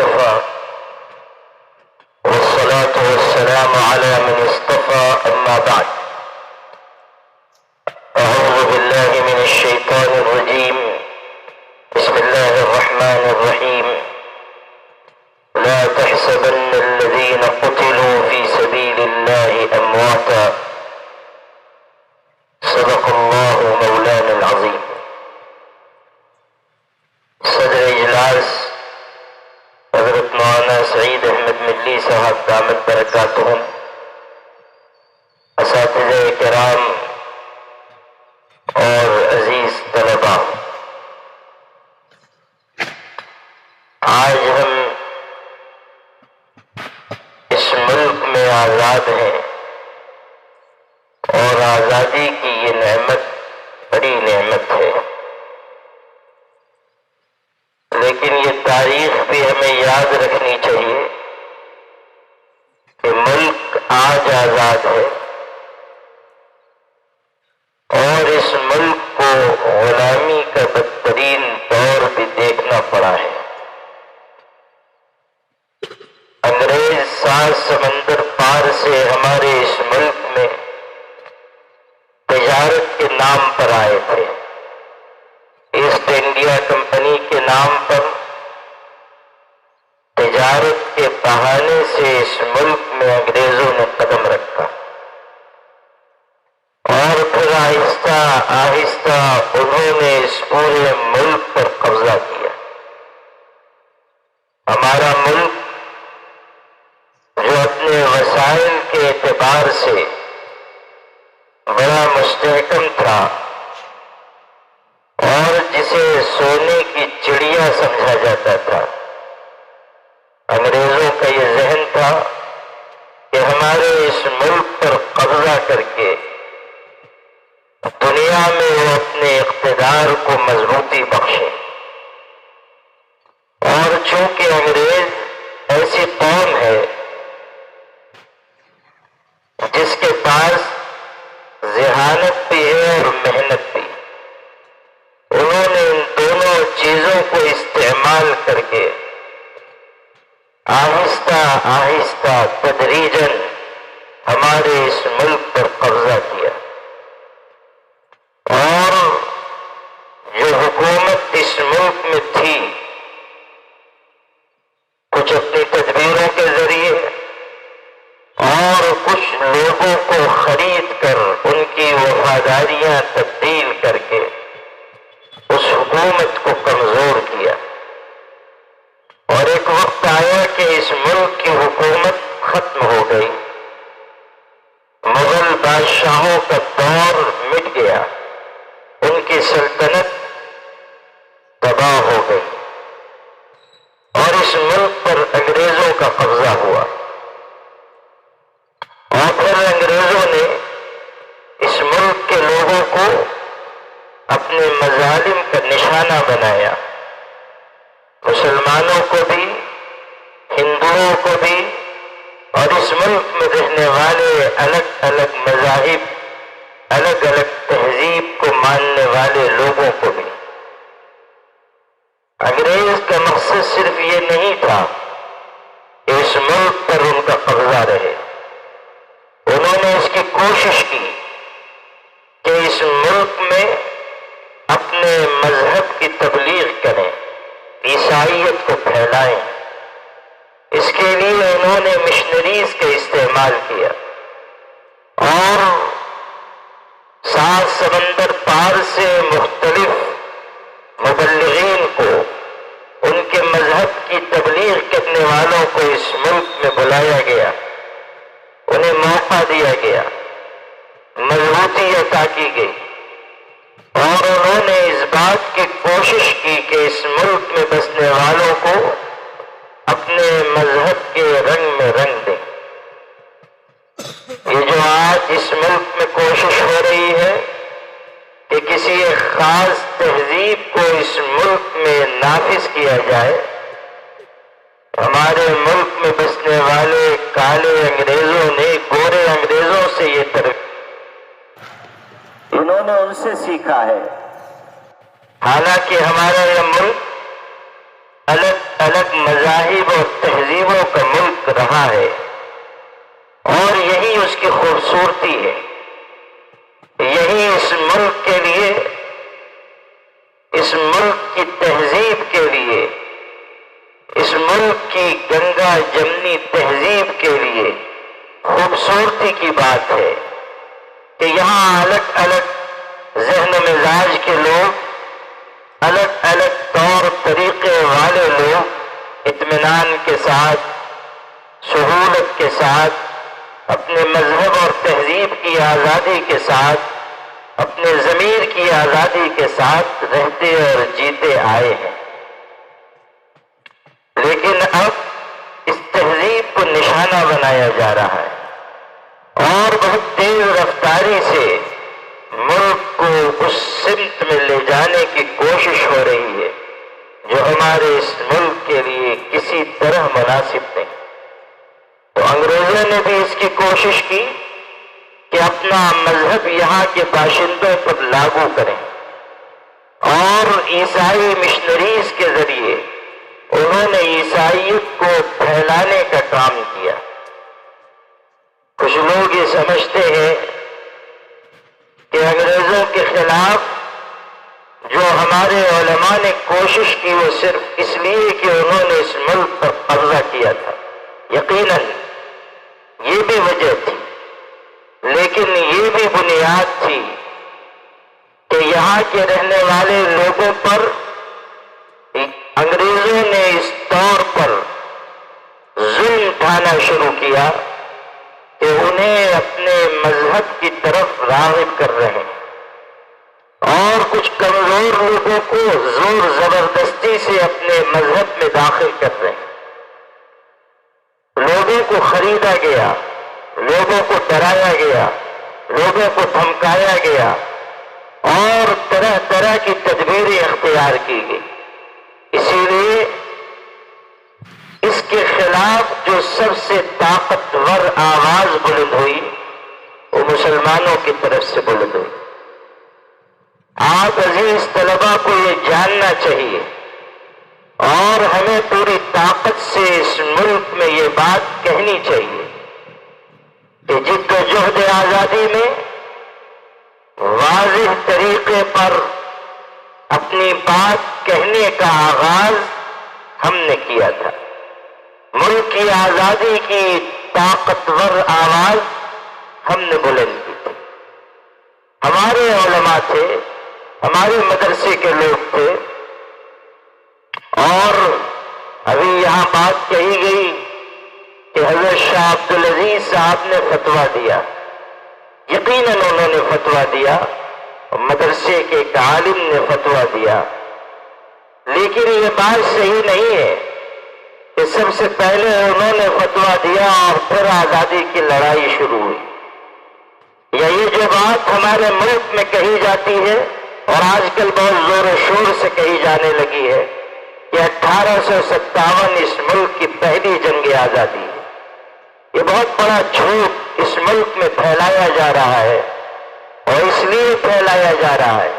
اكتفى والصلاة والسلام على من اصطفى أما بعد أعوذ بالله من الشيطان الرجيم بسم الله الرحمن الرحيم لا تحسبن الذين قتلوا في سبيل الله أمواتا صدق الله مولانا العظيم. صدر اجلاس حضرت مولانا سعید احمد ملی صاحب دامت برکاتہم، اساتذہ کرام اور عزیز طلباء، آج ہم اس ملک میں آزاد ہیں اور آزادی کی یہ نعمت بڑی نعمت ہے، لیکن یہ تاریخ بھی ہمیں یاد رکھنی چاہیے کہ ملک آج آزاد ہے اور اس ملک کو غلامی کا بدترین دور بھی دیکھنا پڑا ہے۔ انگریز 7 سمندر پار سے ہمارے اس ملک میں تجارت کے نام پر آئے تھے، ایسٹ انڈیا کمپنی کے نام پر تجارت کے بہانے سے اس ملک میں انگریزوں نے قدم رکھا اور پھر آہستہ آہستہ انہوں نے اس پورے ملک پر قبضہ کیا۔ ہمارا ملک جو اپنے وسائل کے اعتبار سے بڑا مستحکم تھا اور جسے سونے کی چڑیا سمجھا جاتا تھا، انگریزوں کا یہ ذہن تھا کہ ہمارے اس ملک پر قبضہ کر کے دنیا میں وہ اپنے اقتدار کو مضبوطی بخشے، اور چونکہ انگریز ایسی قوم ہے جس کے پاس ذہانت بھی ہے اور محنت بھی، انہوں نے ان دونوں چیزوں کو استعمال کر کے آہستہ آہستہ تدریجاً ہمارے اس ملک پر قبضہ کیا، اور جو حکومت اس ملک میں تھی کچھ اپنی تدبیروں کے ذریعے اور کچھ لوگوں کو خرید کر ان کی وفاداریاں تبدیل کر کے اس حکومت کو کمزور کیا، اور ایک وقت آیا کہ اس ملک کی حکومت ختم ہو گئی، مغل بادشاہوں کا دور مٹ گیا، ان کی سلطنت تباہ ہو گئی اور اس ملک پر انگریزوں کا قبضہ ہوا، اور پھر انگریزوں نے اس ملک کے لوگوں کو اپنے مظالم کا نشانہ بنایا، مسلمانوں کو بھی، ہندوؤں کو بھی، اور اس ملک میں رہنے والے الگ الگ مذاہب، الگ الگ تہذیب کو ماننے والے لوگوں کو بھی۔ انگریز کا مقصد صرف یہ نہیں تھا کہ اس ملک پر ان کا قبضہ رہے، انہوں نے اس کی کوشش کی کہ اس ملک میں اپنے مذہب کی تبلیغ کریں، عیسائیت کو پھیلائیں۔ اس کے لیے انہوں نے مشنریز کا استعمال کیا اور 7 سمندر پار سے مختلف مبلغین کو، ان کے مذہب کی تبلیغ کرنے والوں کو اس ملک میں بلایا گیا، انہیں موقع دیا گیا، مضبوطی عطا کی گئی، اور انہوں نے اس بات کی کوشش کی کہ اس ملک میں بسنے والوں کو اپنے مذہب کے رنگ میں رنگ دیں۔ یہ جو آج اس ملک میں کوشش ہو رہی ہے کہ کسی ایک خاص تہذیب کو اس ملک میں نافذ کیا جائے، ہمارے ملک میں بسنے والے کالے انگریزوں نے گورے انگریزوں سے یہ انہوں نے ان سے سیکھا ہے، حالانکہ ہمارا یہ ملک الگ الگ مذاہب رہا ہے، اور یہی اس کی خوبصورتی ہے، یہی اس ملک کے لیے، اس ملک کی تہذیب کے لیے، اس ملک کی گنگا جمنی تہذیب کے لیے خوبصورتی کی بات ہے کہ یہاں الگ الگ ذہن و مزاج کے لوگ، الگ الگ طور طریقے والے لوگ اطمینان کے ساتھ، سہولت کے ساتھ، اپنے مذہب اور تہذیب کی آزادی کے ساتھ، اپنے ضمیر کی آزادی کے ساتھ رہتے اور جیتے آئے ہیں۔ لیکن اب اس تہذیب کو نشانہ بنایا جا رہا ہے اور بہت تیز رفتاری سے ملک کو اس سمت میں لے جانے کی کوشش ہو رہی ہے جو ہمارے اس ملک کے لیے کسی طرح مناسب نہیں۔ تو انگریزوں نے بھی اس کی کوشش کی کہ اپنا مذہب یہاں کے باشندوں پر لاگو کریں، اور عیسائی مشنریز کے ذریعے انہوں نے عیسائیت کو پھیلانے کا کام کیا۔ کچھ لوگ یہ سمجھتے ہیں کہ انگریزوں کے خلاف جو ہمارے علماء نے کوشش کی وہ صرف اس لیے کہ انہوں نے اس ملک پر قبضہ کیا تھا۔ یقیناً یہ بھی وجہ تھی، لیکن یہ بھی بنیاد تھی کہ یہاں کے رہنے والے لوگوں پر انگریزوں نے اس طور پر ظلم ڈھانا شروع کیا کہ انہیں اپنے مذہب کی طرف راغب کر رہے ہیں، اور کچھ کمزور لوگوں کو زور زبردستی سے اپنے مذہب میں داخل کر رہے ہیں۔ لوگوں کو خریدا گیا، لوگوں کو ڈرایا گیا، لوگوں کو دھمکایا گیا، اور طرح طرح کی تدبیریں اختیار کی گئی۔ اسی لیے اس کے خلاف جو سب سے طاقتور آواز بلند ہوئی وہ مسلمانوں کی طرف سے بلند ہوئی۔ آپ عزیز طلباء کو یہ جاننا چاہیے، اور ہمیں پوری طاقت سے اس ملک میں یہ بات کہنی چاہیے کہ جد و جہد آزادی میں واضح طریقے پر اپنی بات کہنے کا آغاز ہم نے کیا تھا۔ ملک کی آزادی کی طاقتور آواز ہم نے بلند کی تھی۔ ہمارے علماء تھے، ہمارے مدرسے کے لوگ تھے، اور ابھی یہاں بات کہی گئی کہ حضرت شاہ عبدالعزیز صاحب نے فتویٰ دیا۔ یقیناً انہوں نے فتویٰ دیا، مدرسے کے ایک عالم نے فتویٰ دیا، لیکن یہ بات صحیح نہیں ہے کہ سب سے پہلے انہوں نے فتویٰ دیا اور پھر آزادی کی لڑائی شروع ہوئی۔ یا یہ جو بات ہمارے ملک میں کہی جاتی ہے اور آج کل بہت زور و شور سے کہی جانے لگی ہے کہ 1857 اس ملک کی پہلی جنگ آزادی ہے، یہ بہت بڑا جھوٹ اس ملک میں پھیلایا جا رہا ہے، اور اس لیے پھیلایا جا رہا ہے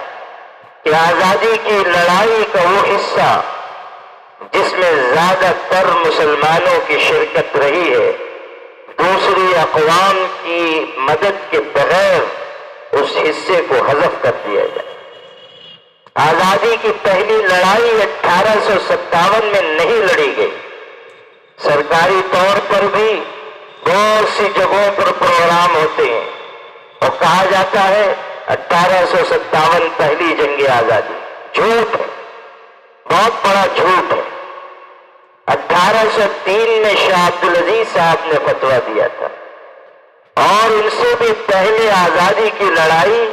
کہ آزادی کی لڑائی کا وہ حصہ جس میں زیادہ تر مسلمانوں کی شرکت رہی ہے، دوسری اقوام کی مدد کے بغیر اس حصے کو حذف کر دیا جائے۔ آزادی کی پہلی لڑائی 1857 میں نہیں لڑی گئی۔ سرکاری طور پر بھی بہت سی جگہوں پر پروگرام ہوتے ہیں اور کہا جاتا ہے 1857 پہلی جنگ آزادی۔ جھوٹ ہے، بہت بڑا جھوٹ ہے۔ 1803 میں شاہ عبدالعزیز صاحب نے فتویٰ دیا تھا، اور ان سے بھی پہلے آزادی کی لڑائی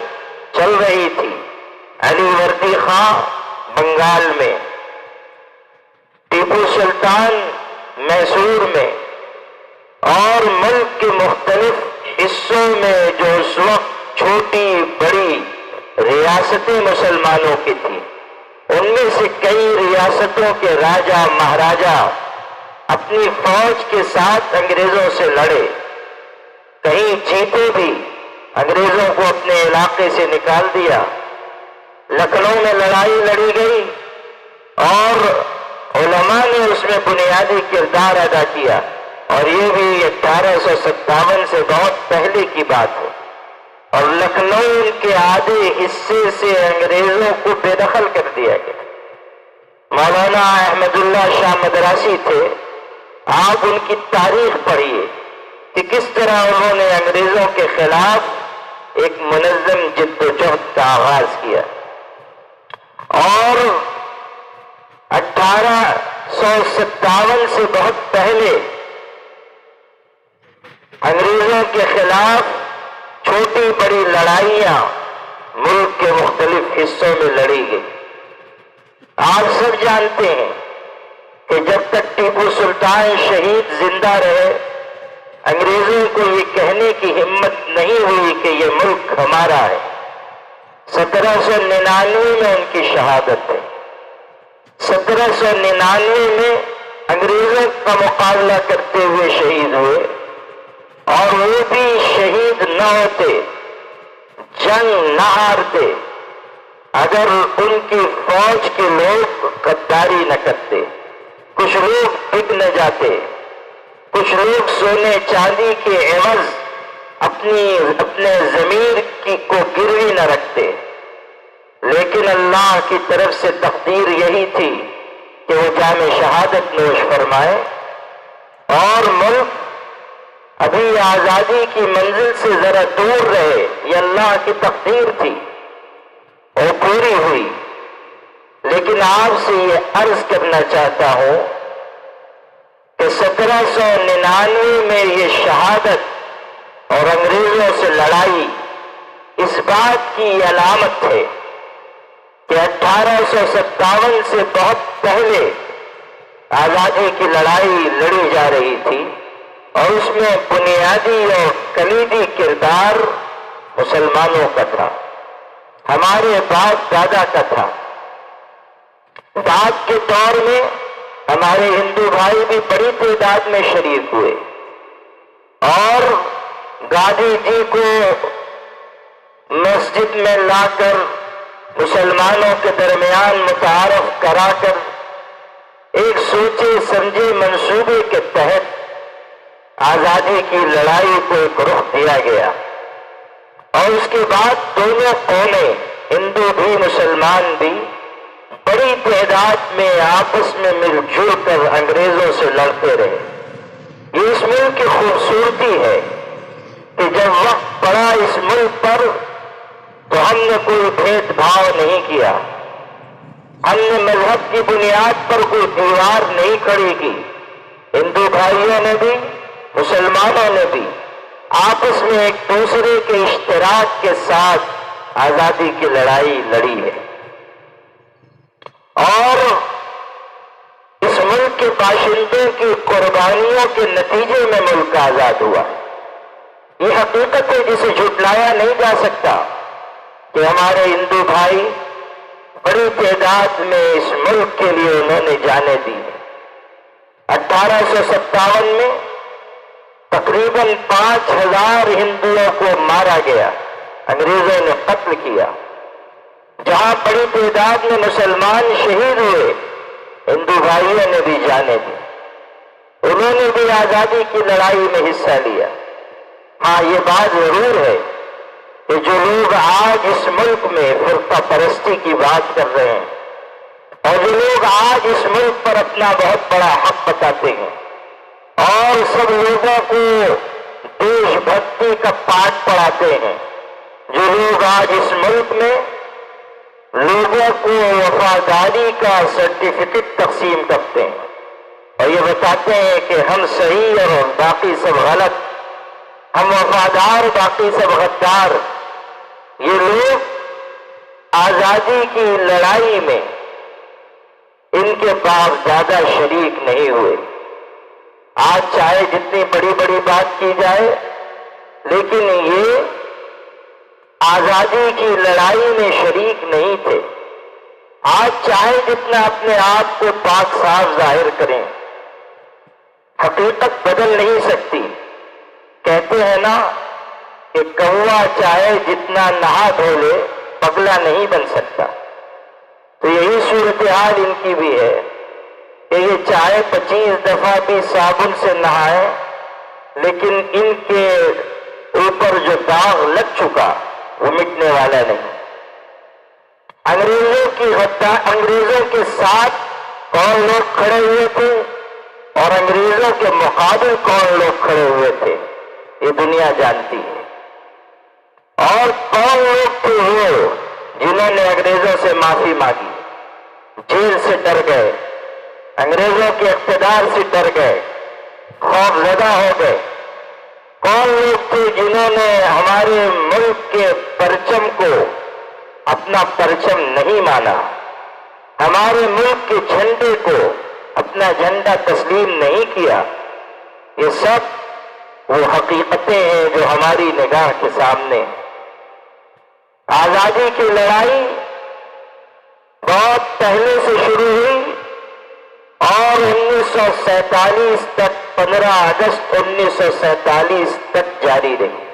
چل رہی تھی علی وردی خان بنگال میں، ٹیپو سلطان میسور میں، اور ملک کے مختلف حصوں میں جو اس وقت چھوٹی بڑی ریاستیں مسلمانوں کی تھیں، ان میں سے کئی ریاستوں کے راجا مہاراجا اپنی فوج کے ساتھ انگریزوں سے لڑے، کہیں جیتے بھی، انگریزوں کو اپنے علاقے سے نکال دیا۔ لکھنؤ میں لڑائی لڑی گئی اور علماء نے اس میں بنیادی کردار ادا کیا۔ اور یہ بھی 1857 سے بہت پہلے کی بات ہے، اور لکھنؤ کے آدھے حصے سے انگریزوں کو بے دخل کر دیا گیا۔ مولانا احمد اللہ شاہ مدراسی تھے، آپ ان کی تاریخ پڑھیے کہ کس طرح انہوں نے انگریزوں کے خلاف ایک منظم جد و جہد کا آغاز کیا، اور 1857 سے بہت پہلے انگریزوں کے خلاف چھوٹی بڑی لڑائیاں ملک کے مختلف حصوں میں لڑی گئی۔ آپ سب جانتے ہیں کہ جب تک ٹیپو سلطان شہید زندہ رہے، انگریزوں کو یہ کہنے کی ہمت نہیں ہوئی کہ یہ ملک ہمارا ہے۔ 1799 میں ان کی شہادت ہے۔ 1799 میں انگریزوں کا مقابلہ کرتے ہوئے شہید ہوئے، اور وہ بھی شہید نہ ہوتے، جنگ نہ ہارتے اگر ان کی فوج کے لوگ غداری نہ کرتے۔ کچھ لوگ بک نہ جاتے، کچھ لوگ سونے چاندی کے عوض اپنے ضمیر کو گروی نہ رکھتے، لیکن اللہ کی طرف سے تقدیر یہی تھی کہ وہ جام شہادت نوش فرمائے، اور ملک ابھی آزادی کی منزل سے ذرا دور رہے۔ یہ اللہ کی تقدیر تھی اور پوری ہوئی۔ لیکن آپ سے یہ عرض کرنا چاہتا ہوں کہ 1799 میں یہ شہادت اور انگریزوں سے لڑائی اس بات کی علامت ہے کہ 1857 سے بہت پہلے آزادی کی لڑائی لڑی جا رہی تھی، اور اس میں بنیادی اور کلیدی کردار مسلمانوں کا تھا، ہمارے باپ دادا کا تھا۔ بعد کے دور میں ہمارے ہندو بھائی بھی بڑی تعداد میں شریک ہوئے، اور گاندھی جی کو مسجد میں لا کر مسلمانوں کے درمیان متعارف کرا کر ایک سوچے سمجھے منصوبے کے تحت آزادی کی لڑائی کو ایک رخ دیا گیا، اور اس کے بعد دونوں قومیں، ہندو بھی مسلمان بھی، بڑی تعداد میں آپس میں مل جل کر انگریزوں سے لڑتے رہے۔ یہ اس ملک کی خوبصورتی ہے کہ جب وقت پڑا اس ملک پر تو ہم نے کوئی بھید بھاؤ نہیں کیا، ہم نے مذہب کی بنیاد پر کوئی دیوار نہیں کھڑی کی۔ ہندو بھائیوں نے بھی، مسلمانوں نے بھی آپس میں ایک دوسرے کے اشتراک کے ساتھ آزادی کی لڑائی لڑی ہے، اور اس ملک کے باشندوں کی قربانیوں کے نتیجے میں ملک آزاد ہوا۔ یہ حقیقت ہے جسے جھٹلایا نہیں جا سکتا کہ ہمارے ہندو بھائی بڑی تعداد میں اس ملک کے لیے انہوں نے جانیں دی۔ 1857 میں تقریباً 5000 ہندوؤں کو مارا گیا، انگریزوں نے قتل کیا۔ جہاں بڑی تعداد میں مسلمان شہید ہوئے، ہندو بھائیوں نے بھی جانیں دی، انہوں نے بھی آزادی کی لڑائی میں حصہ لیا۔ ہاں، یہ بات ضرور ہے کہ جو لوگ آج اس ملک میں فرقہ پرستی کی بات کر رہے ہیں، اور جو لوگ آج اس ملک پر اپنا بہت بڑا حق بتاتے ہیں، اور سب لوگوں کو دیش بھکتی کا پاٹ پڑھاتے ہیں، جو لوگ آج اس ملک میں لوگوں کو وفاداری کا سرٹیفکیٹ تقسیم کرتے ہیں اور یہ بتاتے ہیں کہ ہم صحیح اور باقی سب غلط، ہم وفادار باقی سب غدار، یہ لوگ آزادی کی لڑائی میں ان کے باپ زیادہ شریک نہیں ہوئے۔ آج چاہے جتنی بڑی بڑی بات کی جائے، لیکن یہ آزادی کی لڑائی میں شریک نہیں تھے۔ آج چاہے جتنا اپنے آپ کو پاک صاف ظاہر کریں، حقیقت بدل نہیں سکتی۔ کہتے ہیں نا کہ کوا چاہے جتنا نہا دھو لے پگلا نہیں بن سکتا، تو یہی صورتحال ان کی بھی ہے کہ یہ چاہے 25 دفعہ بھی صابن سے نہائے لیکن ان کے اوپر جو داغ لگ چکا وہ مٹنے والا نہیں۔ انگریزوں کے ساتھ کون لوگ کھڑے ہوئے تھے اور انگریزوں کے مقابل کون لوگ کھڑے ہوئے تھے یہ دنیا جانتی ہے، اور کون لوگ تھے وہ جنہوں نے انگریزوں سے معافی مانگی، جیل سے ڈر گئے، انگریزوں کے اقتدار سے ڈر گئے، خوف زدہ ہو گئے۔ کون لوگ تھے جنہوں نے ہمارے ملک کے پرچم کو اپنا پرچم نہیں مانا، ہمارے ملک کے جھنڈے کو اپنا جھنڈا تسلیم نہیں کیا؟ یہ سب وہ حقیقتیں ہیں جو ہماری نگاہ کے سامنے ہیں۔ آزادی کی لڑائی بہت پہلے سے شروع ہوئی اور 1947 تک 15 اگست 1947 تک جاری رہی۔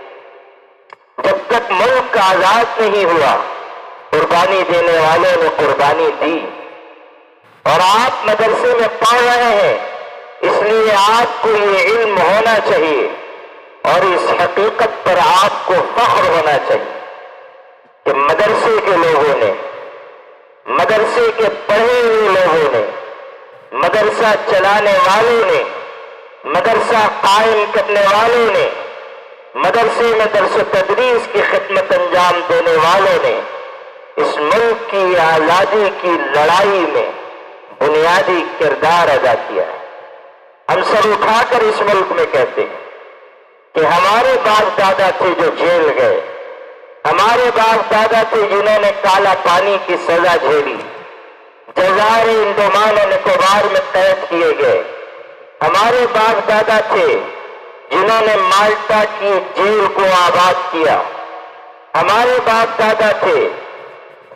جب تک ملک آزاد نہیں ہوا قربانی دینے والوں نے قربانی دی، اور آپ مدرسے میں پڑھ رہے ہیں اس لیے آپ کو یہ علم ہونا چاہیے اور اس حقیقت پر آپ کو فخر ہونا چاہیے کہ مدرسے کے لوگوں نے، مدرسے کے پڑھے ہوئے لوگوں نے، مدرسہ چلانے والوں نے، مدرسہ قائم کرنے والوں نے، مدرسے میں درس و تدریس کی خدمت انجام دینے والوں نے اس ملک کی آزادی کی لڑائی میں بنیادی کردار ادا کیا ہے۔ ہم سر اٹھا کر اس ملک میں کہتے ہیں کہ ہمارے باپ دادا تھے جو جیل گئے، ہمارے باپ دادا تھے جنہوں نے کالا پانی کی سزا جھیلی، جزائر انڈمان و نکوبار میں قید کیے گئے، ہمارے باپ دادا تھے جنہوں نے مالٹا کی جیل کو آباد کیا، ہمارے باپ دادا تھے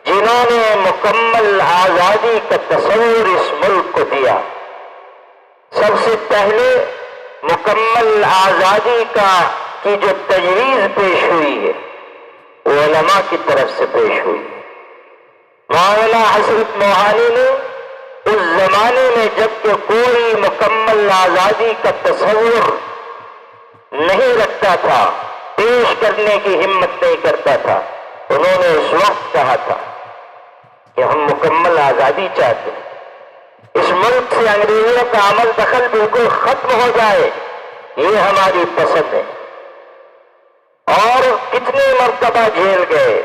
جنہوں نے مکمل آزادی کا تصور اس ملک کو دیا۔ سب سے پہلے مکمل آزادی کی جو تجویز پیش ہوئی ہے وہ علماء کی طرف سے پیش ہوئی ہے۔ مولانا حضرت موہانی نے اس زمانے میں جبکہ کوئی مکمل آزادی کا تصور نہیں رکھتا تھا، پیش کرنے کی ہمت نہیں کرتا تھا، انہوں نے اس وقت کہا تھا کہ ہم مکمل آزادی چاہتے ہیں، اس ملک سے انگریزوں کا عمل دخل بالکل ختم ہو جائے، یہ ہماری پسند ہے۔ اور کتنی مرتبہ جیل گئے،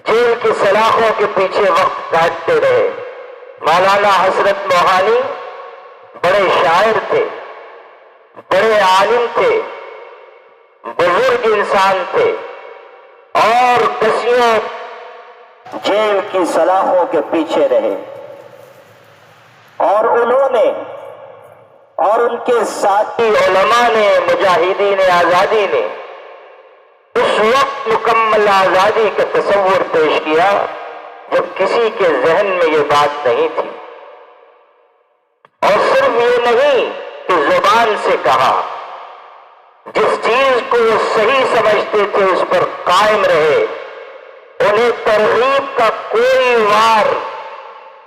جیل کی سلاخوں کے پیچھے وقت کاٹتے رہے۔ مولانا حضرت موہانی بڑے شاعر تھے، بڑے عالم تھے، بزرگ انسان تھے، اور دسیوں جیل کی سلاخوں کے پیچھے رہے، اور انہوں نے اور ان کے ساتھی علماء نے، مجاہدین آزادی نے اس وقت مکمل آزادی کا تصور پیش کیا جب کسی کے ذہن میں یہ بات نہیں تھی، اور صرف یہ نہیں کہ زبان سے کہا، جس چیز کو وہ صحیح سمجھتے تھے اس پر قائم رہے، انہیں ترغیب کا کوئی وار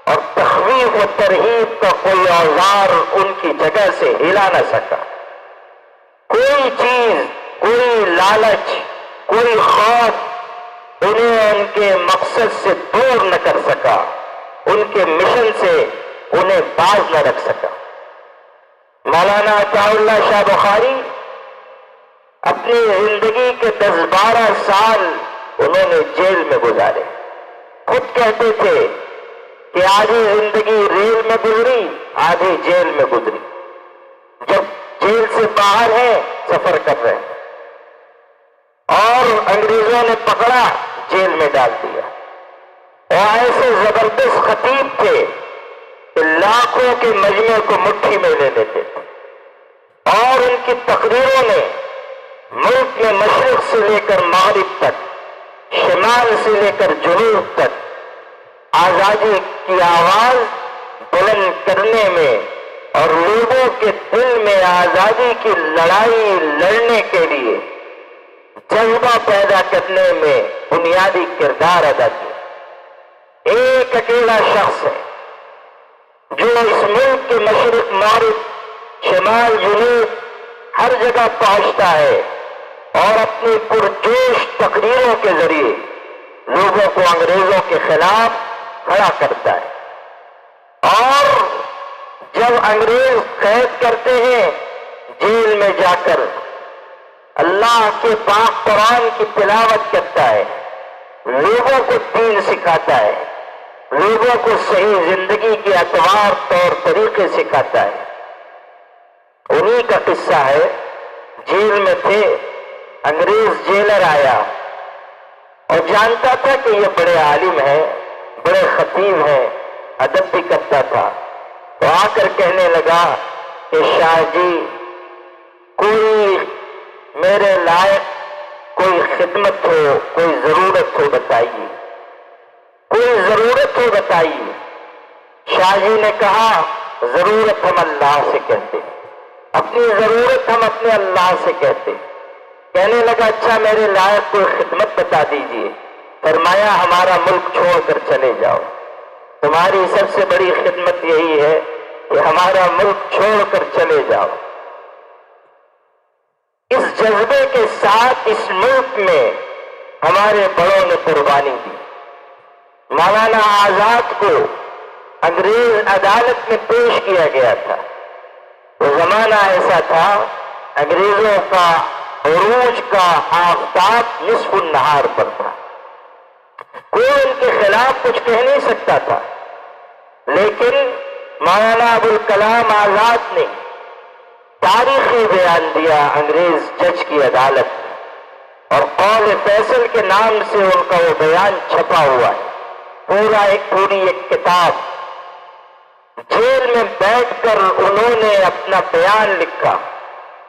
اور تخویف و ترہیب کا کوئی اوزار ان کی جگہ سے ہلا نہ سکا۔ کوئی چیز، کوئی لالچ، کوئی خوف انہیں ان کے مقصد سے دور نہ کر سکا، ان کے مشن سے انہیں باز نہ رکھ سکا۔ مولانا عطا اللہ شاہ بخاری اپنی زندگی کے 10-12 سال انہوں نے جیل میں گزارے۔ خود کہتے تھے کہ آدھی زندگی ریل میں گزری، آدھی جیل میں گزری۔ جب جیل سے باہر ہیں سفر کر رہے ہیں، اور انگریزوں نے پکڑا، جیل میں ڈال دیا۔ اور ایسے زبردست خطیب تھے کہ لاکھوں کے مجمع کو مٹھی میں لے لیتے تھے، اور ان کی تقریروں نے ملک میں مشرق سے لے کر مغرب تک، شمال سے لے کر جنوب تک آزادی کی آواز بلند کرنے میں اور لوگوں کے دل میں آزادی کی لڑائی لڑنے کے لیے جذبہ پیدا کرنے میں بنیادی کردار ادا کیا۔ ایک اکیلا شخص ہے جو اس ملک کے مشرق مغرب، شمال جنوب ہر جگہ پہنچتا ہے اور اپنی پرجوش تقریروں کے ذریعے لوگوں کو انگریزوں کے خلاف کھڑا کرتا ہے۔ اور جب انگریز قید کرتے ہیں جیل میں جا کر اللہ کے پاک قرآن کی تلاوت کرتا ہے، لوگوں کو دین سکھاتا ہے، لوگوں کو صحیح زندگی کے اطوار طور طریقے سکھاتا ہے۔ انہی کا قصہ ہے، جیل میں تھے، انگریز جیلر آیا اور جانتا تھا کہ یہ بڑے عالم ہیں، بڑے خطیب ہیں، ادب بھی کرتا تھا، تو آ کر کہنے لگا کہ شاہ جی کوئی میرے لائق کوئی خدمت ہو، کوئی ضرورت ہو بتائیے، کوئی ضرورت ہو بتائیے۔ شاہ جی نے کہا ضرورت ہم اللہ سے کہتے ہیں، اپنی ضرورت ہم اپنے اللہ سے کہتے ہیں۔ کہنے لگا اچھا میرے لائق کوئی خدمت بتا دیجئے۔ فرمایا ہمارا ملک چھوڑ کر چلے جاؤ، تمہاری سب سے بڑی خدمت یہی ہے کہ ہمارا ملک چھوڑ کر چلے جاؤ۔ اس جذبے کے ساتھ اس ملک میں ہمارے بڑوں نے قربانی دی۔ مولانا آزاد کو انگریز عدالت میں پیش کیا گیا تھا۔ وہ زمانہ ایسا تھا انگریزوں کا عروج کا آفتاب نصف النہار پر تھا، کوئی ان کے خلاف کچھ کہہ نہیں سکتا تھا، لیکن مولانا ابوالکلام آزاد نے تاریخی بیان دیا انگریز جج کی عدالت میں، اور قول فیصل کے نام سے ان کا وہ بیان چھپا ہوا ہے، پوری ایک کتاب۔ جیل میں بیٹھ کر انہوں نے اپنا بیان لکھا،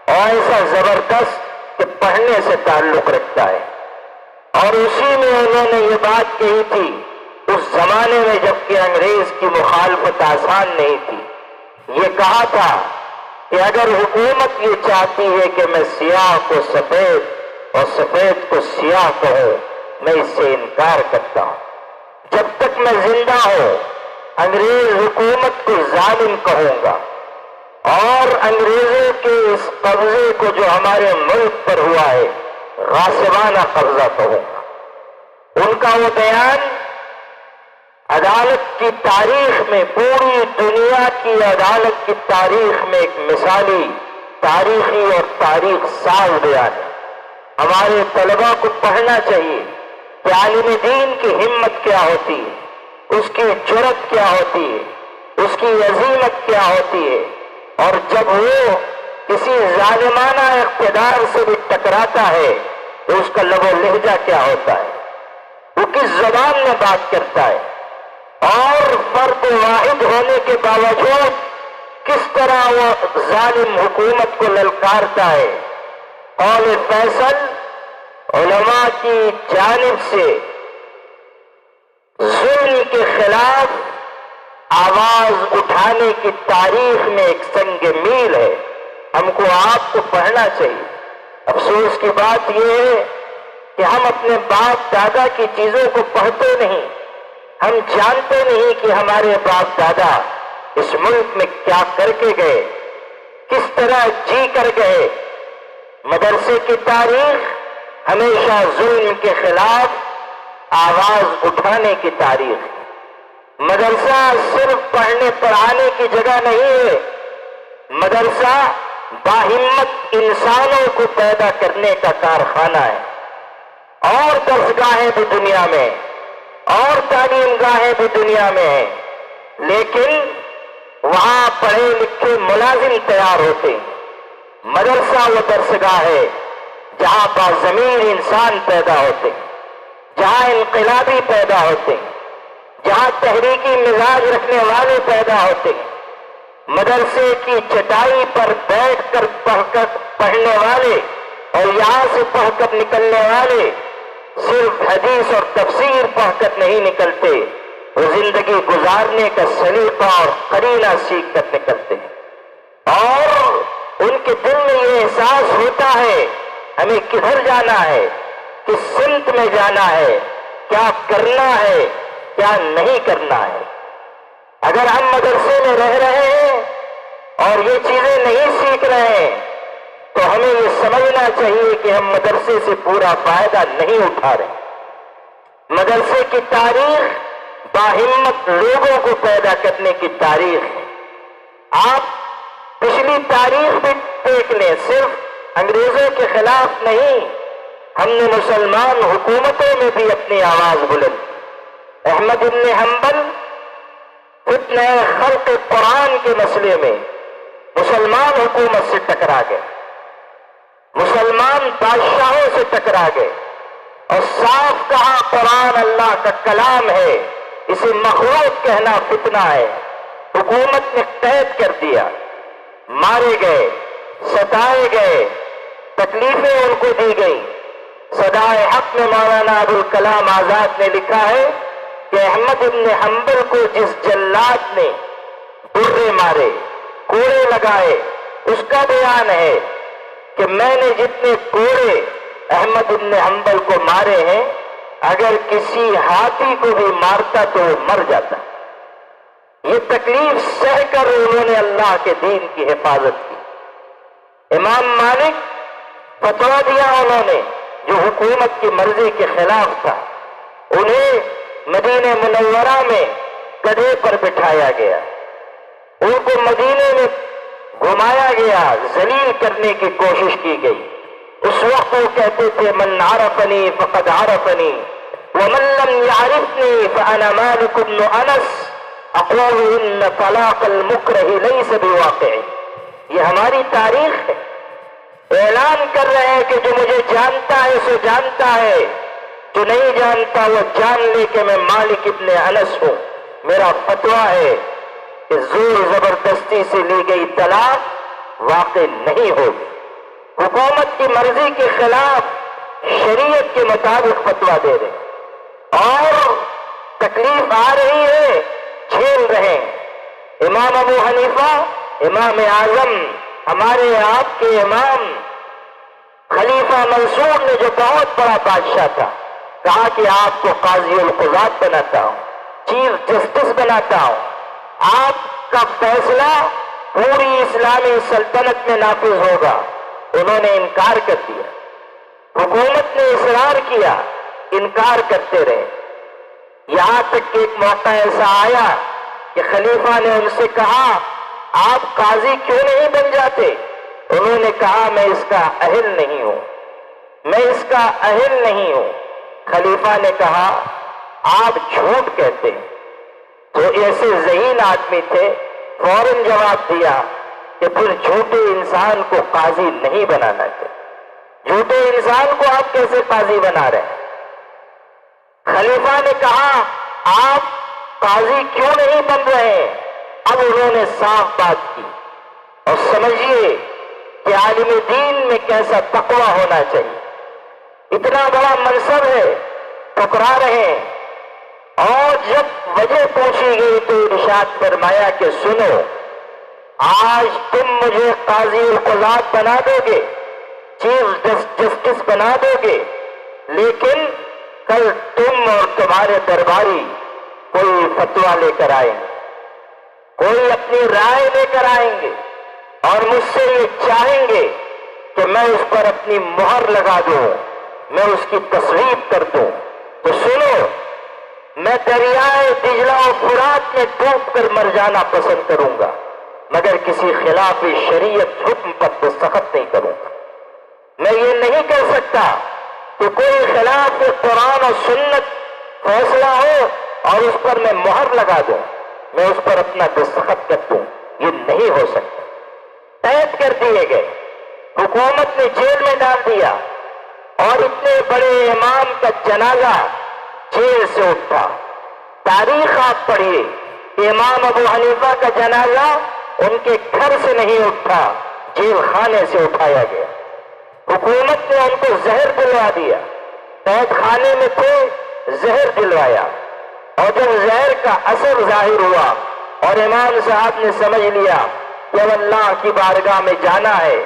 اور ایسا زبردست کہ پڑھنے سے تعلق رکھتا ہے، اور اسی میں انہوں نے یہ بات کہی تھی اس زمانے میں جبکہ انگریز کی مخالفت آسان نہیں تھی۔ یہ کہا تھا کہ اگر حکومت یہ چاہتی ہے کہ میں سیاہ کو سفید اور سفید کو سیاہ کہوں، میں اس سے انکار کرتا ہوں۔ جب تک میں زندہ ہوں انگریز حکومت کو ظالم کہوں گا، اور انگریزوں کے اس قبضے کو جو ہمارے ملک پر ہوا ہے غاصبانہ قبضہ کہوں گا۔ ان کا وہ بیان عدالت کی تاریخ میں، پوری دنیا کی عدالت کی تاریخ میں ایک مثالی تاریخی اور تاریخ ساز بیان ہے۔ ہمارے طلباء کو پڑھنا چاہیے کہ عالم دین کی ہمت کیا ہوتی ہے، اس کی جرأت کیا ہوتی ہے، اس کی عظیمت کیا ہوتی ہے، اور جب وہ کسی ظالمانہ اقتدار سے بھی ٹکراتا ہے تو اس کا لب و لہجہ کیا ہوتا ہے، وہ کس زبان میں بات کرتا ہے، اور فرد واحد ہونے کے باوجود کس طرح وہ ظالم حکومت کو للکارتا ہے۔ قول فیصل علماء کی جانب سے ظلم کے خلاف آواز اٹھانے کی تاریخ میں ایک سنگ میل ہے، ہم کو آپ کو پڑھنا چاہیے۔ افسوس کی بات یہ ہے کہ ہم اپنے باپ دادا کی چیزوں کو پڑھتے نہیں، ہم جانتے نہیں کہ ہمارے باپ دادا اس ملک میں کیا کر کے گئے، کس طرح جی کر گئے۔ مدرسے کی تاریخ ہمیشہ ظلم کے خلاف آواز اٹھانے کی تاریخ ہے۔ مدرسہ صرف پڑھنے پڑھانے کی جگہ نہیں ہے، مدرسہ باہمت انسانوں کو پیدا کرنے کا کارخانہ ہے۔ اور درسگاہیں بھی دنیا میں، اور تعلیم گاہیں بھی دنیا میں ہیں، لیکن وہاں پڑھے لکھے ملازم تیار ہوتے ہیں۔ مدرسہ وہ درسگاہ ہے جہاں باضمیر انسان پیدا ہوتے ہیں، جہاں انقلابی پیدا ہوتے ہیں، جہاں تحریکی مزاج رکھنے والے پیدا ہوتے ہیں۔ مدرسے کی چٹائی پر بیٹھ کر پڑھنے والے اور یہاں سے پڑھ کر نکلنے والے صرف حدیث اور تفسیر پڑھ کر نہیں نکلتے، وہ زندگی گزارنے کا سلیقہ اور قرینہ سیکھ کر نکلتے ہیں، اور ان کے دل میں یہ احساس ہوتا ہے ہمیں کدھر جانا ہے، کس سمت میں جانا ہے، کیا کرنا ہے، کیا نہیں کرنا ہے۔ اگر ہم مدرسے میں رہ رہے ہیں اور یہ چیزیں نہیں سیکھ رہے ہیں تو ہمیں یہ سمجھنا چاہیے کہ ہم مدرسے سے پورا فائدہ نہیں اٹھا رہے۔ مدرسے کی تاریخ باہمت لوگوں کو پیدا کرنے کی تاریخ ہے۔ آپ پچھلی تاریخ بھی دیکھ لیں، صرف انگریزوں کے خلاف نہیں، ہم نے مسلمان حکومتوں میں بھی اپنی آواز بلند کی۔ احمد بن حنبل فتنہ خلق قرآن کے مسئلے میں مسلمان حکومت سے ٹکرا گئے، مسلمان بادشاہوں سے ٹکرا گئے، اور صاف کہا قرآن اللہ کا کلام ہے، اسے مخلوق کہنا فتنہ ہے۔ حکومت نے قید کر دیا، مارے گئے، ستائے گئے، تکلیفیں ان کو دی گئیں۔ صدائے حق میں مولانا ابوالکلام آزاد نے لکھا ہے کہ احمد بن حنبل کو جس جلاد نے درے مارے، کوڑے لگائے، اس کا بیان ہے کہ میں نے جتنے کوڑے احمد بن حنبل کو مارے ہیں، اگر کسی ہاتھی کو بھی مارتا تو وہ مر جاتا۔ یہ تکلیف سہ کر انہوں نے اللہ کے دین کی حفاظت کی۔ امام مالک فتویٰ دیا انہوں نے جو حکومت کی مرضی کے خلاف تھا، انہیں مدینہ منورہ میں گدھے پر بٹھایا گیا، ان کو مدینے میں گھمایا گیا، ذلیل کرنے کی کوشش کی گئی۔ اس وقت وہ کہتے تھے من عرفنی فقد عرفنی ومن لم يعرفنی فانا مالک بن انس اقول ان طلاق المکرہ لیس بواقع۔ یہ ہماری تاریخ ہے۔ اعلان کر رہے ہیں کہ جو مجھے جانتا ہے سو جانتا ہے، جو نہیں جانتا وہ جان لے کہ میں مالک ابن انس ہوں۔ میرا فتویٰ ہے کہ زور زبردستی سے لی گئی طلاق واقع نہیں ہوگی۔ حکومت کی مرضی کے خلاف شریعت کے مطابق فتویٰ دے رہے، اور تکلیف آ رہی ہے، جھیل رہے ہیں۔ امام ابو حنیفہ امام اعظم، ہمارے آپ کے امام خلیفہ منصور نے جو بہت بڑا بادشاہ تھا، کہا کہ آپ کو قاضی القضات بناتا ہوں، چیف جسٹس بناتا ہوں، آپ کا فیصلہ پوری اسلامی سلطنت میں نافذ ہوگا۔ انہوں نے انکار کر دیا، حکومت نے اصرار کیا، انکار کرتے رہے، یہاں تک کہ ایک موقع ایسا آیا کہ خلیفہ نے ان سے کہا آپ قاضی کیوں نہیں بن جاتے؟ انہوں نے کہا میں اس کا اہل نہیں ہوں، میں اس کا اہل نہیں ہوں۔ خلیفہ نے کہا آپ جھوٹ کہتے ہیں۔ تو ایسے ذہین آدمی تھے، فوراً جواب دیا کہ پھر جھوٹے انسان کو قاضی نہیں بنانا چاہیے۔ جھوٹے انسان کو آپ کیسے قاضی بنا رہے ہیں؟ خلیفہ نے کہا آپ قاضی کیوں نہیں بن رہے ہیں؟ اب انہوں نے صاف بات کی، اور سمجھیے کہ عالم دین میں کیسا تقویٰ ہونا چاہیے۔ اتنا بڑا منصب ہے، ٹکرا رہے ہیں، اور جب وجہ پوچھی گئی تو ارشاد فرمایا کہ سنو، آج تم مجھے قاضی القضات بنا دو گے، چیف جسٹس بنا دو گے، لیکن کل تم اور تمہارے درباری کوئی فتویٰ لے کر آئیں گے، کوئی اپنی رائے لے کر آئیں گے، اور مجھ سے یہ چاہیں گے کہ میں اس پر اپنی مہر لگا دوں، میں اس کی تصویب کر دوں۔ تو سنو، میں دریائے دجلہ و فرات میں ڈوب کر مر جانا پسند کروں گا، مگر کسی خلاف شریعت حکم پر دستخط نہیں کروں گا۔ میں یہ نہیں کہہ سکتا کہ کوئی خلاف قرآن و سنت فیصلہ ہو اور اس پر میں مہر لگا دوں، میں اس پر اپنا دستخط کر دوں، یہ نہیں ہو سکتا۔ قید کر دیے گئے، حکومت نے جیل میں ڈال دیا، اور اتنے بڑے امام کا جنازہ جیل سے اٹھا۔ تاریخ آپ پڑھیے کہ امام ابو حنیفہ کا جنازہ ان کے گھر سے نہیں اٹھا، جیل خانے سے اٹھایا گیا۔ حکومت نے ان کو زہر دلوا دیا، قید خانے میں تھے، زہر دلوایا، اور جب زہر کا اثر ظاہر ہوا اور امام صاحب نے سمجھ لیا کہ اب اللہ کی بارگاہ میں جانا ہے،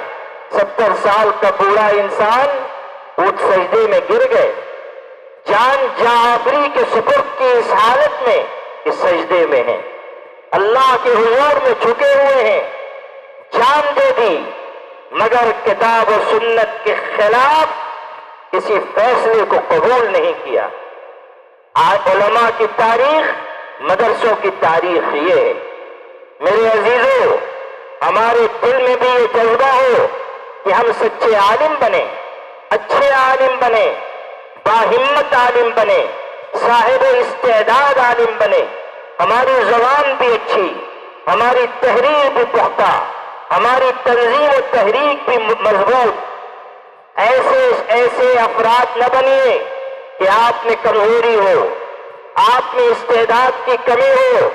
70 سال کا بوڑھا انسان اٹھ سجدے میں گر گئے، جان جعفری کے سپرد کی اس حالت میں کہ سجدے میں ہیں، اللہ کے حضور میں جھکے ہوئے ہیں، جان دے دی، مگر کتاب و سنت کے خلاف کسی فیصلے کو قبول نہیں کیا۔ آج علماء کی تاریخ، مدرسوں کی تاریخ یہ ہے۔ میرے عزیزوں، ہمارے دل میں بھی یہ جذبہ ہو کہ ہم سچے عالم بنے، اچھے عالم بنے، باہمت عالم بنے، صاحب استعداد عالم بنے، ہماری زبان بھی اچھی، ہماری تحریر بھی پختہ، ہماری تنظیم و تحریک بھی مضبوط۔ ایسے افراد نہ بنیے کہ آپ میں کمزوری ہو، آپ میں استعداد کی کمی ہو،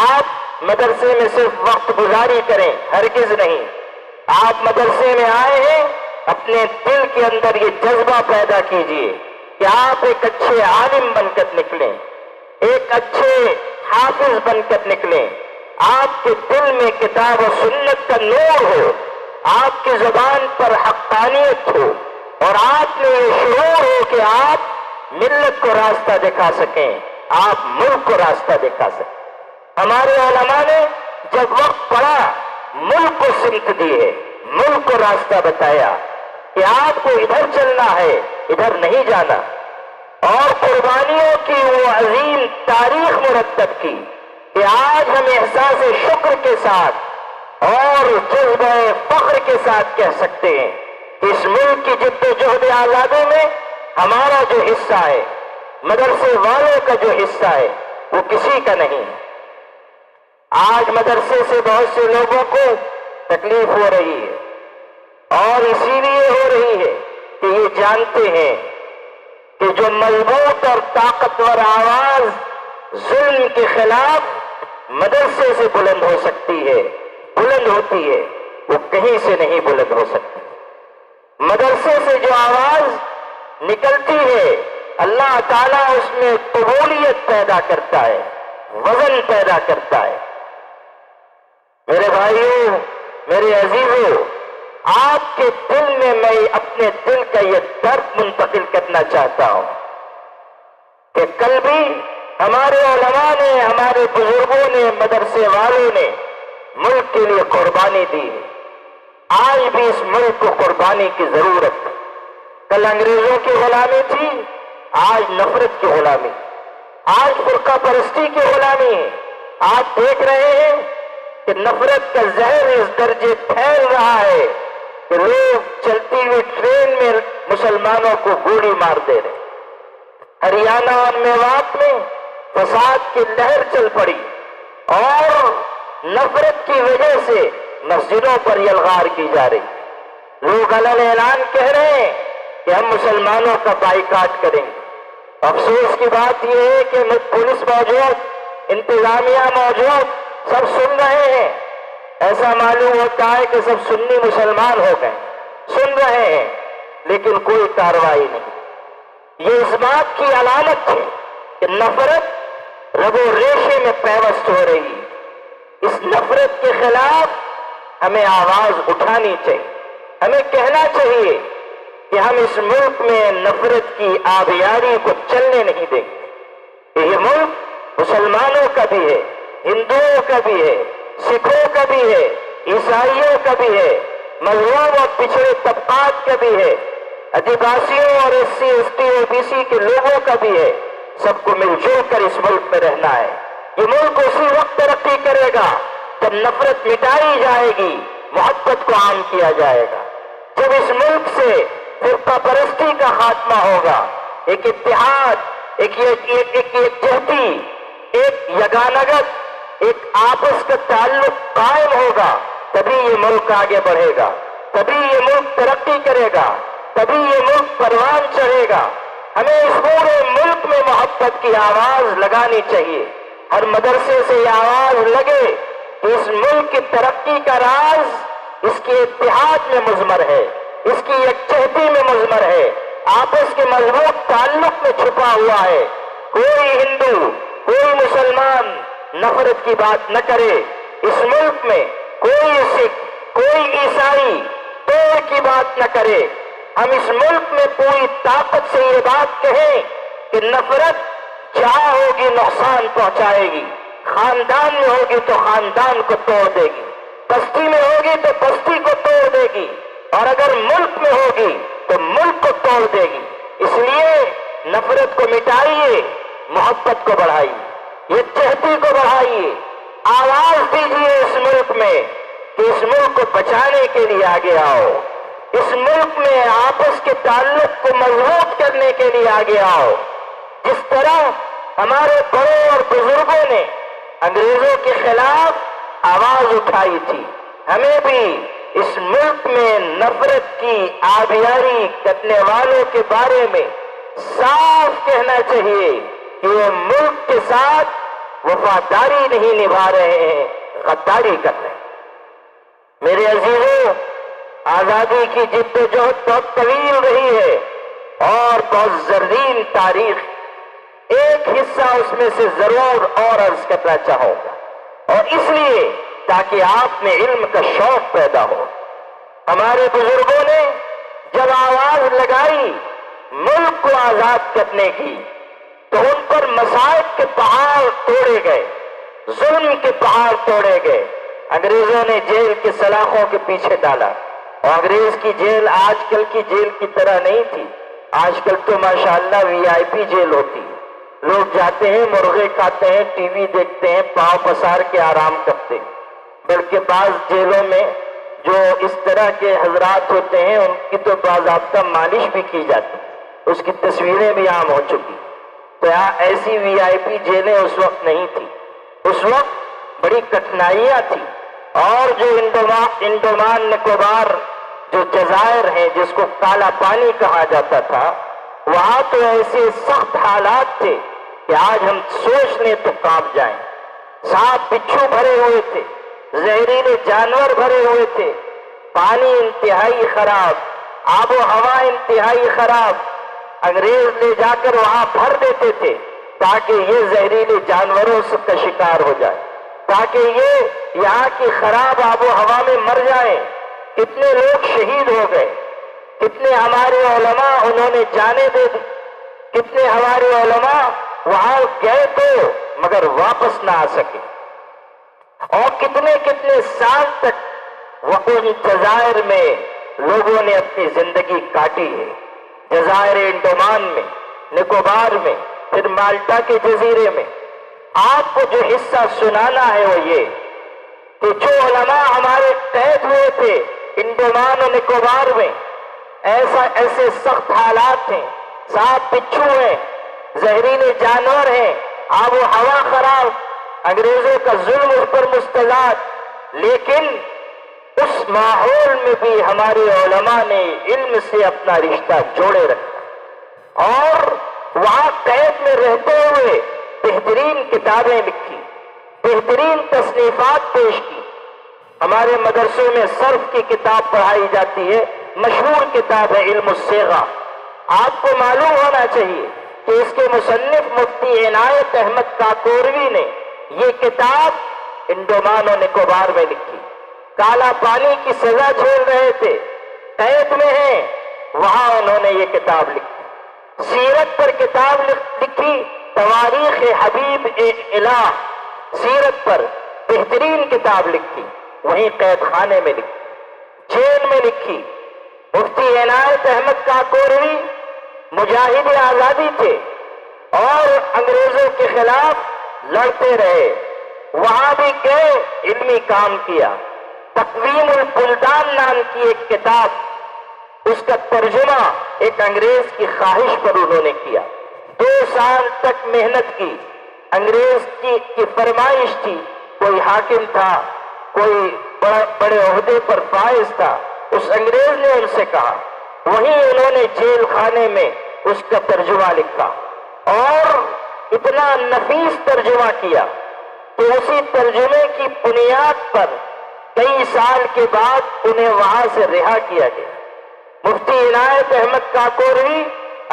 آپ مدرسے میں صرف وقت گزاری کریں، ہرگز نہیں۔ آپ مدرسے میں آئے ہیں، اپنے دل کے اندر یہ جذبہ پیدا کیجئے کہ آپ ایک اچھے عالم بن کر نکلیں، ایک اچھے حافظ بن کر نکلیں، آپ کے دل میں کتاب و سنت کا نور ہو، آپ کی زبان پر حقانیت ہو، اور آپ میں یہ شعور ہو کہ آپ ملت کو راستہ دکھا سکیں، آپ ملک کو راستہ دکھا سکیں۔ ہمارے علماء نے جب وقت پڑا ملک کو سمت دی ہے، ملک کو راستہ بتایا کہ آپ کو ادھر چلنا ہے، ادھر نہیں جانا، اور قربانیوں کی وہ عظیم تاریخ مرتب کی کہ آج ہم احساس شکر کے ساتھ اور جذبہ فخر کے ساتھ کہہ سکتے ہیں اس ملک کی جد و جہد آزادی میں ہمارا جو حصہ ہے، مدرسے والوں کا جو حصہ ہے، وہ کسی کا نہیں ہے۔ آج مدرسے سے بہت سے لوگوں کو تکلیف ہو رہی ہے، اور اسی لیے ہو رہی ہے کہ یہ جانتے ہیں کہ جو مضبوط اور طاقتور آواز ظلم کے خلاف مدرسے سے بلند ہو سکتی ہے، بلند ہوتی ہے، وہ کہیں سے نہیں بلند ہو سکتی۔ مدرسے سے جو آواز نکلتی ہے، اللہ تعالیٰ اس میں قبولیت پیدا کرتا ہے، وزن پیدا کرتا ہے۔ میرے بھائیوں، میرے عزیزوں، آپ کے دل میں میں اپنے دل کا یہ درد منتقل کرنا چاہتا ہوں کہ کل بھی ہمارے علماء نے، ہمارے بزرگوں نے، مدرسے والوں نے ملک کے لیے قربانی دی ہے۔ آج بھی اس ملک کو قربانی کی ضرورت ہے۔ کل انگریزوں کی غلامی تھی، آج نفرت کی غلامی، آج فرقہ پرستی کی غلامی ہے۔ آپ دیکھ رہے ہیں کہ نفرت کا زہر اس درجے پھیل رہا ہے کہ لوگ چلتی ہوئی ٹرین میں مسلمانوں کو گولی مار دے رہے۔ ہریانہ اور میوات میں فساد کی لہر چل پڑی، اور نفرت کی وجہ سے مسجدوں پر یلغار کی جا رہی۔ لوگ علن اعلان کہہ رہے ہیں کہ ہم مسلمانوں کا بائیکاٹ کریں گے۔ افسوس کی بات یہ ہے کہ پولیس موجود، انتظامیہ موجود، سب سن رہے ہیں۔ ایسا معلوم ہوتا ہے کہ سب سنی مسلمان ہو گئے، سن رہے ہیں، لیکن کوئی کارروائی نہیں۔ یہ اس بات کی علامت ہے کہ نفرت رگ و ریشے میں پیوست ہو رہی ہے۔ اس نفرت کے خلاف ہمیں آواز اٹھانی چاہیے، ہمیں کہنا چاہیے کہ ہم اس ملک میں نفرت کی آبیاری کو چلنے نہیں دیں گے۔ یہ ملک مسلمانوں کا بھی ہے، ہندوؤں کا بھی ہے، سکھوں کا بھی ہے، عیسائیوں کا بھی ہے، مظلوم اور پچھڑے طبقات کا بھی ہے، آدیواسیوں اور S C S T O B C کے لوگوں کا بھی ہے۔ سب کو مل جل کر اس ملک میں رہنا ہے۔ یہ ملک اسی وقت ترقی کرے گا جب نفرت مٹائی جائے گی، محبت کو عام کیا جائے گا، جب اس ملک سے فرقہ پرستی کا خاتمہ ہوگا، ایک اتحاد، ایک یکجہتی، ایک یگانگت، ایک آپس کا تعلق قائم ہوگا، تبھی یہ ملک آگے بڑھے گا، تبھی یہ ملک ترقی کرے گا، تبھی یہ ملک پروان چڑھے گا۔ ہمیں اس پورے ملک میں محبت کی آواز لگانی چاہیے۔ ہر مدرسے سے یہ آواز لگے کہ اس ملک کی ترقی کا راز اس کے اتحاد میں مضمر ہے، اس کی یکجہتی میں مضمر ہے، آپس کے مضبوط تعلق میں چھپا ہوا ہے۔ کوئی ہندو، کوئی مسلمان نفرت کی بات نہ کرے۔ اس ملک میں کوئی سکھ، کوئی عیسائی توڑ کی بات نہ کرے۔ ہم اس ملک میں پوری طاقت سے یہ بات کہیں کہ نفرت جہاں ہوگی نقصان پہنچائے گی، خاندان میں ہوگی تو خاندان کو توڑ دے گی، بستی میں ہوگی تو بستی کو توڑ دے گی، اور اگر ملک میں ہوگی تو ملک کو توڑ دے گی۔ اس لیے نفرت کو مٹائیے، محبت کو بڑھائیے، یکجہتی کو بڑھائیے، آواز دیجیے اس ملک میں کہ اس ملک کو بچانے کے لیے آگے آؤ، اس ملک میں آپس کے تعلق کو مضبوط کرنے کے لیے آگے آؤ۔ جس طرح ہمارے بڑوں اور بزرگوں نے انگریزوں کے خلاف آواز اٹھائی تھی، ہمیں بھی اس ملک میں نفرت کی آبیاری کرنے والوں کے بارے میں صاف کہنا چاہیے کہ وہ ملک کے ساتھ وفاداری نہیں نبھا رہے ہیں، غداری کر رہے ہیں۔ میرے عزیزوں، آزادی کی جدوجہد بہت طویل رہی ہے اور بہت زرین تاریخ، ایک حصہ اس میں سے ضرور اور عرض کرنا چاہوں گا، اور اس لیے تاکہ آپ میں علم کا شوق پیدا ہو۔ ہمارے بزرگوں نے جب آواز لگائی ملک کو آزاد کرنے کی تو ان پر مصائب کے پہاڑ توڑے گئے، ظلم کے پہاڑ توڑے گئے، انگریزوں نے جیل کے سلاخوں کے پیچھے ڈالا، اور انگریز کی جیل آج کل کی جیل کی طرح نہیں تھی۔ آج کل تو ماشاءاللہ VIP جیل ہوتی ہے، لوگ جاتے ہیں، مرغے کھاتے ہیں، ٹی وی دیکھتے ہیں، پاؤں پسار کے آرام کرتے ہیں۔ بلکہ بعض جیلوں میں جو اس طرح کے حضرات ہوتے ہیں ان کی تو باضابطہ مالش بھی کی جاتی، اس کی تصویریں بھی عام ہو چکی۔ تو ایسی VIP جیلیں اس وقت نہیں تھی، اس وقت بڑی کٹھنائیاں تھی، اور جو انڈومان نکوبار جو جزائر ہیں جس کو کالا پانی کہا جاتا تھا، وہاں تو ایسے سخت حالات تھے کہ آج ہم سوچ لیں تو کانپ جائیں۔ سانپ بچھو بھرے ہوئے تھے، زہریلے جانور بھرے ہوئے تھے، پانی انتہائی خراب، آب و ہوا انتہائی خراب۔ انگریز لے جا کر وہاں بھر دیتے تھے تاکہ یہ زہریلے جانوروں کا شکار ہو جائے، تاکہ یہ یہاں کی خراب آب و ہوا میں مر جائیں۔ کتنے لوگ شہید ہو گئے، کتنے ہمارے علماء انہوں نے جانیں دے دی، کتنے ہمارے علماء وہاں گئے تو مگر واپس نہ آ سکے، اور کتنے کتنے سال تک وہ ان جزائر میں لوگوں نے اپنی زندگی کاٹی ہے۔ جزائر انڈومان میں، نکوبار میں، پھر مالٹا کے جزیرے میں۔ آپ کو جو حصہ سنانا ہے وہ یہ کہ جو علماء ہمارے قید ہوئے تھے انڈومان اور نکوبار میں، ایسے سخت حالات ہیں، سانپ بچھو ہیں، زہریلے جانور ہیں، آب و ہوا خراب، انگریزوں کا ظلم اس پر مستعد، لیکن اس ماحول میں بھی ہمارے علماء نے علم سے اپنا رشتہ جوڑے رکھا، اور وہاں قید میں رہتے ہوئے بہترین کتابیں لکھی، بہترین تصنیفات پیش کی۔ ہمارے مدرسوں میں صرف کی کتاب پڑھائی جاتی ہے، مشہور کتاب ہے علم الصیغہ۔ آپ کو معلوم ہونا چاہیے کہ اس کے مصنف مفتی عنایت احمد کاکوروی نے یہ کتاب انڈومان اور نکوبار میں لکھی۔ کالا پانی کی سزا جھیل رہے تھے، قید میں ہیں، وہاں انہوں نے یہ کتاب لکھی۔ سیرت پر کتاب لکھی، تواریخ حبیب الہ، سیرت پر بہترین کتاب لکھی، وہیں قید خانے میں لکھی، جیل میں لکھی۔ مفتی عنایت احمد کاکوروی مجاہد آزادی تھے اور انگریزوں کے خلاف لڑتے رہے، وہاں بھی گئے، علمی کام کیا۔ تقویم البلدان نام کی ایک کتاب، اس کا ترجمہ ایک انگریز کی خواہش پر انہوں نے کیا۔ 2 سال تک محنت کی، انگریز کی فرمائش تھی، کوئی حاکم تھا، کوئی بڑے عہدے پر فائز تھا، اس انگریز نے ان سے کہا، وہیں انہوں نے جیل خانے میں اس کا ترجمہ لکھا، اور اتنا نفیس ترجمہ کیا کہ اسی ترجمے کی بنیاد پر کئی سال کے بعد انہیں وہاں سے رہا کیا گیا۔ مفتی عنایت احمد کاکوروی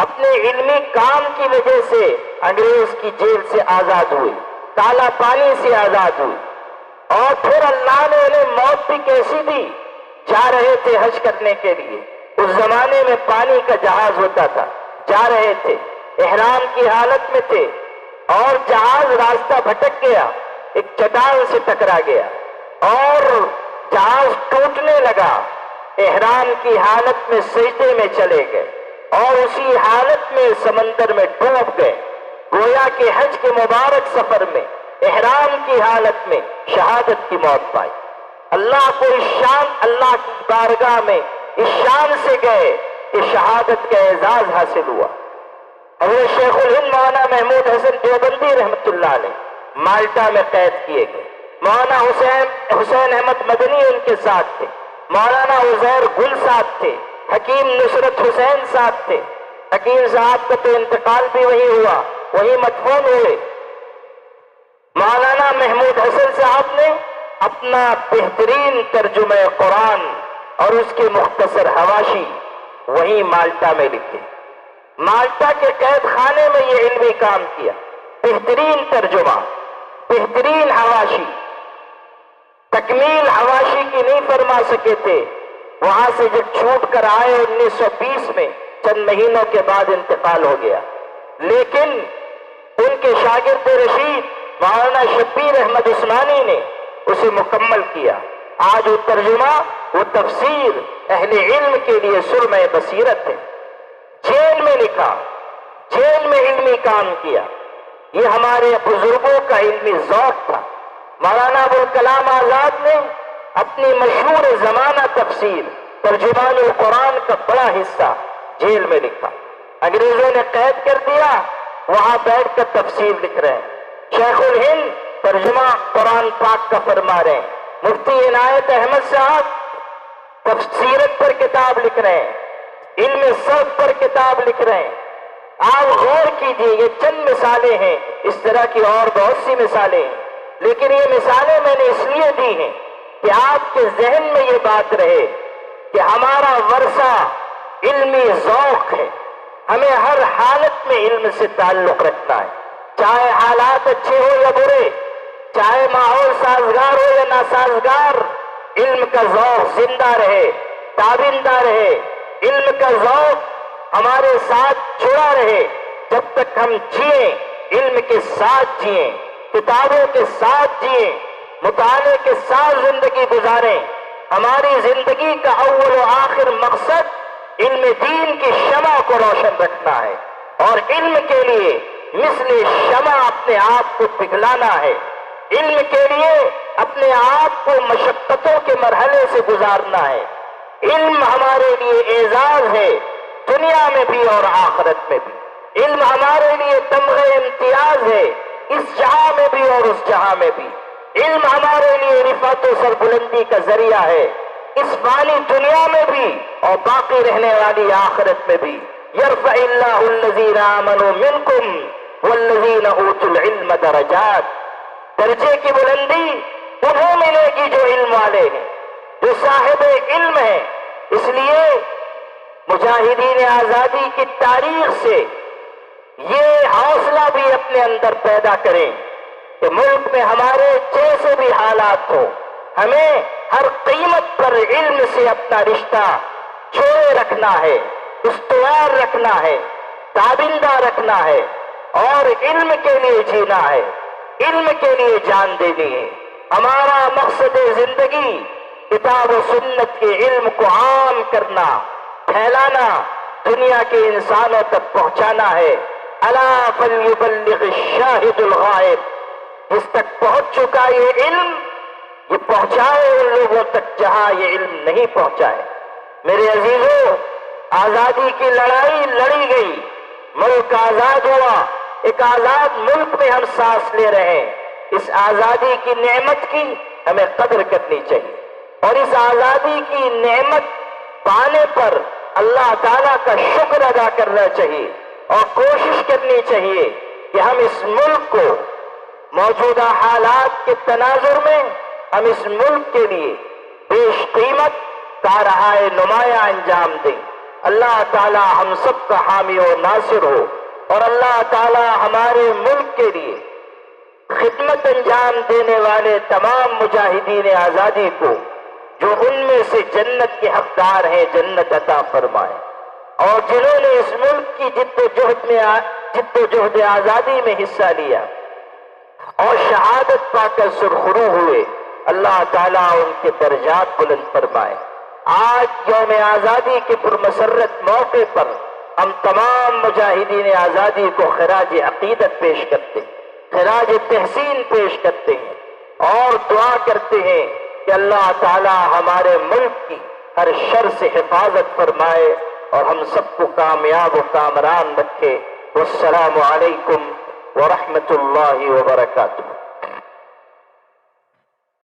اپنے علمی کام کی وجہ سے انگریز کی جیل سے آزاد ہوئی، کالا پانی سے آزاد ہوئی، اور پھر اللہ نے انہیں موت بھی کیسی دی، جا رہے تھے حج کرنے کے لیے، اس زمانے میں پانی کا جہاز ہوتا تھا، جا رہے تھے، احرام کی حالت میں تھے، اور جہاز راستہ بھٹک گیا، ایک چٹان سے ٹکرا گیا، اور احرام کی حالت میں سجدے میں چلے گئے اور اسی حالت میں سمندر میں ڈوب گئے، گویا کہ حج کے مبارک سفر میں احرام کی حالت میں شہادت کی موت پائی۔ اللہ کو اس شان، اللہ کی بارگاہ میں اس شان سے گئے کہ شہادت کا اعزاز حاصل ہوا۔ حضرت شیخ الہند مولانا محمود حسن دیوبندی رحمۃ اللہ علیہ مالٹا میں قید کیے گئے، مولانا حسین احمد مدنی ان کے ساتھ تھے، مولانا عزیر گل ساتھ تھے، حکیم نصرت حسین ساتھ تھے۔ حکیم صاحب کا تو انتقال بھی وہی ہوا، وہی مدفون ہوئے۔ مولانا محمود حسن صاحب نے اپنا بہترین ترجمہ قرآن اور اس کے مختصر حواشی وہیں مالٹا میں لکھے۔ مالٹا کے قید خانے میں یہ علمی کام کیا، بہترین ترجمہ، بہترین حواشی، تکمیل حواشی کی نہیں فرما سکے تھے۔ وہاں سے جب چھوٹ کر آئے 1920 میں، چند مہینوں کے بعد انتقال ہو گیا، لیکن ان کے شاگرد رشید مولانا شبیر احمد عثمانی نے اسے مکمل کیا۔ آج وہ ترجمہ، وہ تفسیر اہل علم کے لیے سرمہ بصیرت ہے۔ جیل میں لکھا، جیل میں علمی کام کیا۔ یہ ہمارے بزرگوں کا علمی ذوق تھا۔ مولانا ابوالکلام آزاد نے اپنی مشہور زمانہ تفسیر ترجمان القرآن کا بڑا حصہ جیل میں لکھا۔ انگریزوں نے قید کر دیا، وہاں بیٹھ کر تفسیر لکھ رہے ہیں۔ شیخ الہند ترجمہ قرآن پاک کا فرما رہے ہیں۔ مفتی عنایت احمد صاحب تفسیرت پر کتاب لکھ رہے ہیں، علم صرف پر کتاب لکھ رہے ہیں۔ آپ غور کیجئے، یہ چند مثالیں ہیں، اس طرح کی اور بہت سی مثالیں ہیں، لیکن یہ مثالیں میں نے اس لیے دی ہیں کہ آپ کے ذہن میں یہ بات رہے کہ ہمارا ورثہ علمی ذوق ہے۔ ہمیں ہر حالت میں علم سے تعلق رکھنا ہے، چاہے حالات اچھے ہو یا برے، چاہے ماحول سازگار ہو یا ناسازگار، علم کا ذوق زندہ رہے، تابندہ رہے۔ علم کا ذوق ہمارے ساتھ جڑا رہے جب تک ہم جئیں، علم کے ساتھ جئیں، کتابوں کے ساتھ جئیں، مطالعے کے ساتھ زندگی گزاریں۔ ہماری زندگی کا اول و آخر مقصد علم دین کی شمع کو روشن رکھنا ہے، اور علم کے لیے مثل شمع اپنے آپ کو پگھلانا ہے۔ علم کے لیے اپنے آپ کو مشقتوں کے مرحلے سے گزارنا ہے۔ علم ہمارے لیے اعزاز ہے، دنیا میں بھی اور آخرت میں بھی۔ علم ہمارے لیے تمغہ امتیاز ہے، اس جہاں میں بھی اور اس جہاں میں بھی۔ علم ہمارے لیے رفعت و سربلندی کا ذریعہ ہے، اس فانی دنیا میں بھی اور باقی رہنے والی آخرت میں بھی۔ یرفع اللہ الذین آمنوا منکم والذین اوتوا العلم درجات۔ درجے کی بلندی انہیں ملے گی جو علم والے ہیں، جو صاحب علم ہیں۔ اس لیے مجاہدین آزادی کی تاریخ سے یہ حوصلہ بھی اپنے اندر پیدا کریں کہ ملک میں ہمارے جیسے بھی حالات ہوں، ہمیں ہر قیمت پر علم سے اپنا رشتہ جوڑے رکھنا ہے، استوار رکھنا ہے، تابندہ رکھنا ہے، اور علم کے لیے جینا ہے، علم کے لیے جان دینی ہے۔ ہمارا مقصد زندگی کتاب و سنت کے علم کو عام کرنا، پھیلانا، دنیا کے انسانوں تک پہنچانا ہے۔ الا فلیبلغ الشاہد الغائب، جس تک پہنچ چکا یہ علم، یہ پہنچائے ان لوگوں تک جہاں یہ علم نہیں پہنچائے۔ میرے عزیزوں، آزادی کی لڑائی لڑی گئی، ملک آزاد ہوا، ایک آزاد ملک میں ہم سانس لے رہے ہیں۔ اس آزادی کی نعمت کی ہمیں قدر کرنی چاہیے، اور اس آزادی کی نعمت پانے پر اللہ تعالیٰ کا شکر ادا کرنا چاہیے، اور کوشش کرنی چاہیے کہ ہم اس ملک کو موجودہ حالات کے تناظر میں، ہم اس ملک کے لیے بیش قیمت کارہائے نمایاں انجام دیں۔ اللہ تعالیٰ ہم سب کا حامی و ناصر ہو، اور اللہ تعالیٰ ہمارے ملک کے لیے خدمت انجام دینے والے تمام مجاہدین آزادی کو، جو ان میں سے جنت کے حقدار ہیں، جنت عطا فرمائے، اور جنہوں نے اس ملک کی جد و جہد آزادی میں حصہ لیا اور شہادت پا کر سرخرو ہوئے، اللہ تعالیٰ ان کے درجات بلند فرمائے۔ آج یوم آزادی کے پرمسرت موقع پر ہم تمام مجاہدین آزادی کو خراج عقیدت پیش کرتے ہیں، خراج تحسین پیش کرتے ہیں اور دعا کرتے ہیں کہ اللہ تعالی ہمارے ملک کی ہر شر سے حفاظت فرمائے اور ہم سب کو کامیاب و کامران رکھے۔ والسلام علیکم ورحمۃ اللہ وبرکاتہ۔